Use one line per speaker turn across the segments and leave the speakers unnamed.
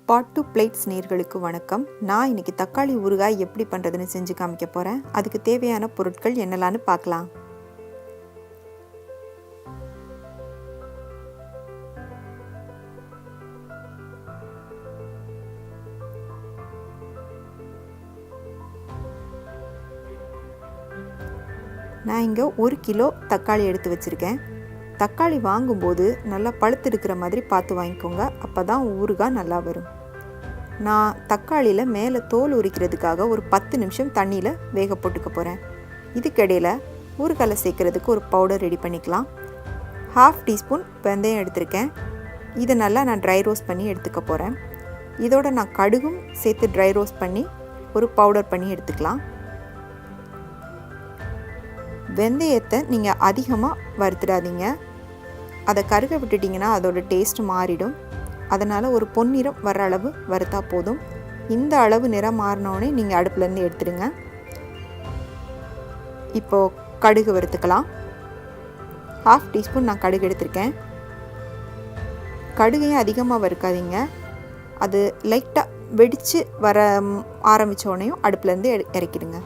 Pot to plates நேயர்களுக்கு வணக்கம். நான் இன்னைக்கு தக்காளி ஊறுகாய் எப்படி பண்ணுறதுன்னு செஞ்சு காமிக்க போகிறேன். அதுக்கு தேவையான பொருட்கள் என்னெல்லாம்னு பார்க்கலாம். நான் இங்கே 1 கிலோ தக்காளி எடுத்து வச்சுருக்கேன். தக்காளி வாங்கும்போது நல்லா பழுத்தெடுக்கிற மாதிரி பார்த்து வாங்கிக்கோங்க, அப்போ தான் ஊறுகாய் நல்லா வரும். நான் தக்காளியில் மேலே தோல் உரிக்கிறதுக்காக ஒரு 10 நிமிஷம் தண்ணியில் வேக போட்டுக்க போகிறேன். இதுக்கிடையில் ஊறுகாயில் சேர்க்குறதுக்கு ஒரு பவுடர் ரெடி பண்ணிக்கலாம். 1/2 டீஸ்பூன் வெந்தயம் எடுத்திருக்கேன். இதை நல்லா நான் ட்ரை ரோஸ்ட் பண்ணி எடுத்துக்க போகிறேன். இதோட நான் கடுகும் சேர்த்து ட்ரை ரோஸ்ட் பண்ணி ஒரு பவுடர் பண்ணி எடுத்துக்கலாம். வெந்தயத்தை நீங்கள் அதிகமாக வறுத்துடாதீங்க, அதை கருக விட்டுட்டிங்கன்னா அதோட டேஸ்ட் மாறிடும். அதனால் ஒரு பொன்னிறம் வர அளவு வறுத்தா போதும். இந்த அளவு நிறம் மாறினோடனே நீங்கள் அடுப்புலேருந்து எடுத்துடுங்க. இப்போது கடுகு வறுத்துக்கலாம். 1/2 டீஸ்பூன் நான் கடுகு எடுத்திருக்கேன். கடுகையும் அதிகமாக வறுக்காதீங்க, அது லைட்டாக வெடித்து வர ஆரம்பித்தோடனையும் அடுப்புலேருந்து இறக்கிடுங்க.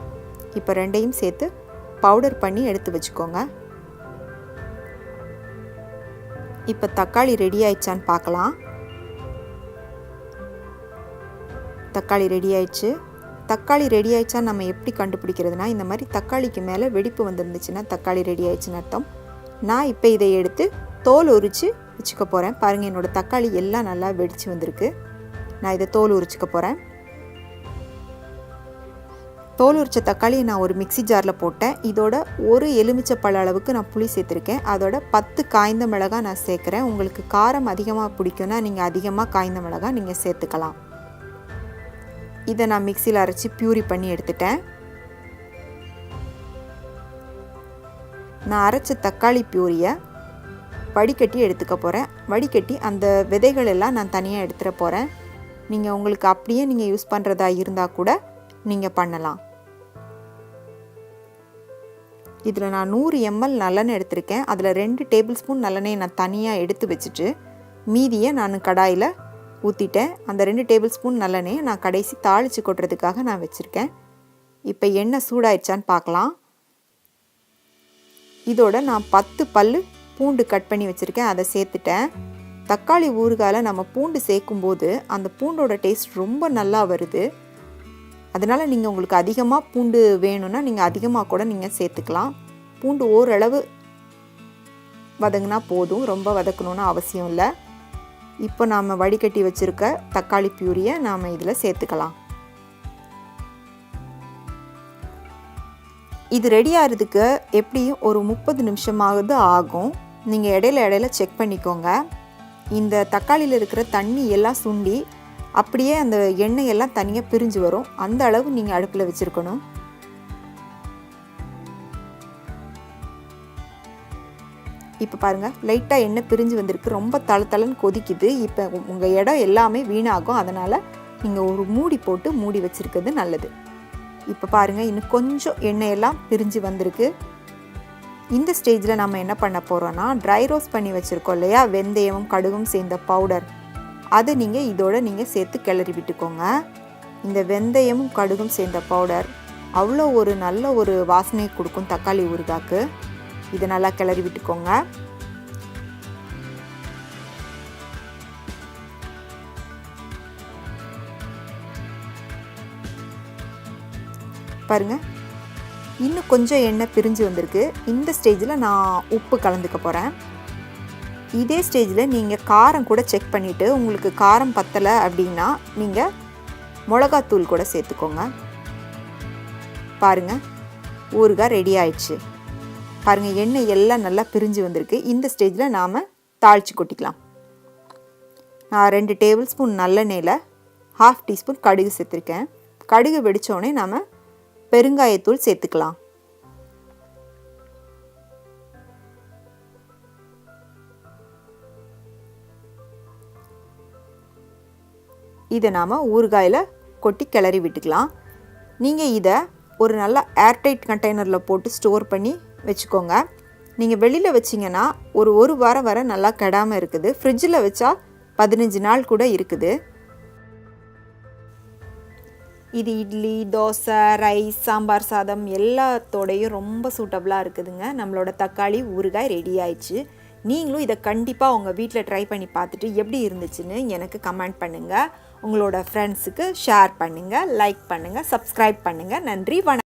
இப்போ ரெண்டையும் சேர்த்து பவுடர் பண்ணி எடுத்து வச்சுக்கோங்க. இப்போ தக்காளி ரெடி ஆயிடுச்சான்னு பார்க்கலாம். தக்காளி ரெடி ஆயிடுச்சு. தக்காளி ரெடி ஆயிடுச்சா நம்ம எப்படி கண்டுபிடிக்கிறதுனா, இந்த மாதிரி தக்காளிக்கு மேலே வெடிப்பு வந்துருந்துச்சுன்னா தக்காளி ரெடி ஆயிடுச்சுன்னு அர்த்தம். நான் இப்போ இதை எடுத்து தோல் உரித்து வச்சுக்க போகிறேன். பாருங்கள், என்னோடய தக்காளி எல்லாம் நல்லா வெடித்து வந்திருக்கு. நான் இதை தோல் உரிச்சுக்க போகிறேன். தோல் உரித்த தக்காளியை நான் ஒரு மிக்சி ஜாரில் போட்டேன். இதோட ஒரு எலுமிச்சப்பழ அளவுக்கு நான் புளி சேர்த்துருக்கேன். அதோட 10 காய்ந்த மிளகாய் நான் சேர்க்குறேன். உங்களுக்கு காரம் அதிகமாக பிடிக்கும்னா நீங்கள் அதிகமாக காய்ந்த மிளகாய் நீங்கள் சேர்த்துக்கலாம். இதை நான் மிக்சியில் அரைச்சி பியூரி பண்ணி எடுத்துட்டேன். நான் அரைச்ச தக்காளி பியூரியை வடிகட்டி எடுத்துக்க போகிறேன். வடிகட்டி அந்த விதைகள் எல்லாம் நான் தனியாக எடுத்துகிற போகிறேன். நீங்கள் உங்களுக்கு அப்படியே நீங்கள் யூஸ் பண்ணுறதா இருந்தால் கூட நீங்கள் பண்ணலாம். இதில் நான் 100 ml நல்லெண்ணெய் எடுத்திருக்கேன். அதில் 2 டேபிள் ஸ்பூன் நல்லெண்ணெயை நான் தனியாக எடுத்து வச்சுட்டு மீதியை நான் கடாயில் ஊற்றிட்டேன். அந்த 2 டேபிள் ஸ்பூன் நல்லெண்ணெயை நான் கடைசி தாளித்து கொட்டுறதுக்காக நான் வச்சுருக்கேன். இப்போ எண்ணெய் சூடாயிடுச்சான்னு பார்க்கலாம். இதோட நான் 10 பல்லு பூண்டு கட் பண்ணி வச்சுருக்கேன், அதை சேர்த்துட்டேன். தக்காளி ஊறுகாயில் நம்ம பூண்டு சேர்க்கும்போது அந்த பூண்டோட டேஸ்ட் ரொம்ப நல்லா வருது. அதனால் நீங்கள் உங்களுக்கு அதிகமாக பூண்டு வேணும்னா நீங்கள் அதிகமாக கூட நீங்கள் சேர்த்துக்கலாம். பூண்டு ஓரளவு வதங்கினா போதும், ரொம்ப வதக்கணும்னு அவசியம் இல்லை. இப்போ நாம் வடிகட்டி வச்சுருக்க தக்காளி பியூரியை நாம் இதில் சேர்த்துக்கலாம். இது ரெடி ஆகிறதுக்கு எப்படியும் ஒரு 30 நிமிஷமாவது ஆகும். நீங்கள் இடையில செக் பண்ணிக்கோங்க. இந்த தக்காளியில் இருக்கிற தண்ணி எல்லாம் சுண்டி அப்படியே அந்த எண்ணெய் எல்லாம் தனியாக பிரிஞ்சு வரும். அந்த அளவு நீங்கள் அடுப்பில் வச்சுருக்கணும். இப்போ பாருங்கள், லைட்டாக எண்ணெய் பிரிஞ்சு வந்திருக்கு. ரொம்ப தளன்னு கொதிக்குது. இப்போ உங்கள் இடம் எல்லாமே வீணாகும். அதனால் நீங்கள் ஒரு மூடி போட்டு மூடி வச்சுருக்கிறது நல்லது. இப்போ பாருங்கள், இன்னும் கொஞ்சம் எண்ணெயெல்லாம் பிரிஞ்சு வந்திருக்கு. இந்த ஸ்டேஜில் நம்ம என்ன பண்ண போகிறோன்னா, ட்ரை ரோஸ்ட் பண்ணி வச்சுருக்கோம் இல்லையா, வெந்தயமும் கடுகும் சேர்ந்த பவுடர், அதை நீங்கள் இதோடு நீங்கள் சேர்த்து கிளறி விட்டுக்கோங்க. இந்த வெந்தயமும் கடுகும் சேர்ந்த பவுடர் அவ்வளோ ஒரு நல்ல ஒரு வாசனையை கொடுக்கும் தக்காளி ஊறுகாய்க்கு. இதை நல்லா கிளறி விட்டுக்கோங்க. பாருங்கள், இன்னும் கொஞ்சம் எண்ணெய் பிரிஞ்சு வந்திருக்கு. இந்த ஸ்டேஜில் நான் உப்பு கலந்துக்க போகிறேன். இதே ஸ்டேஜில் நீங்கள் காரம் கூட செக் பண்ணிவிட்டு உங்களுக்கு காரம் பத்தலை அப்படின்னா நீங்கள் மிளகாத்தூள் கூட சேர்த்துக்கோங்க. பாருங்கள், ஊறுகாய் ரெடி ஆயிடுச்சு. பாருங்கள், எண்ணெய் எல்லாம் நல்லா பிரிஞ்சு வந்திருக்கு. இந்த ஸ்டேஜில் நாம் தாளித்து கொட்டிக்கலாம். நான் 2 டேபிள் ஸ்பூன் நல்லெண்ணெயில் 1/2 டீஸ்பூன் கடுகு சேர்த்துருக்கேன். கடுகு வெடித்தோடனே நாம் பெருங்காயத்தூள் சேர்த்துக்கலாம். இதை நாம் ஊறுகாயில் கொட்டி கிளறி விட்டுக்கலாம். நீங்கள் இதை ஒரு நல்ல ஏர்டைட் கண்டெய்னரில் போட்டு ஸ்டோர் பண்ணி வச்சுக்கோங்க. நீங்கள் வெளியில் வச்சிங்கன்னா ஒரு வாரம் வரை நல்லா கெடாமல் இருக்குது. ஃப்ரிட்ஜில் வச்சா 15 நாள் கூட இருக்குது. இது இட்லி, தோசை, ரைஸ், சாம்பார் சாதம் எல்லாத்தோடையும் ரொம்ப சூட்டபுளாக இருக்குதுங்க. நம்மளோட தக்காளி ஊறுகாய் ரெடி ஆயிடுச்சு. நீங்களும் இதை கண்டிப்பாக உங்கள் வீட்டில் ட்ரை பண்ணி பார்த்துட்டு எப்படி இருந்துச்சுன்னு எனக்கு கமெண்ட் பண்ணுங்கள். உங்களோட ஃப்ரெண்ட்ஸுக்கு ஷேர் பண்ணுங்கள், லைக் பண்ணுங்கள், சப்ஸ்கிரைப் பண்ணுங்கள். நன்றி, வணக்கம்.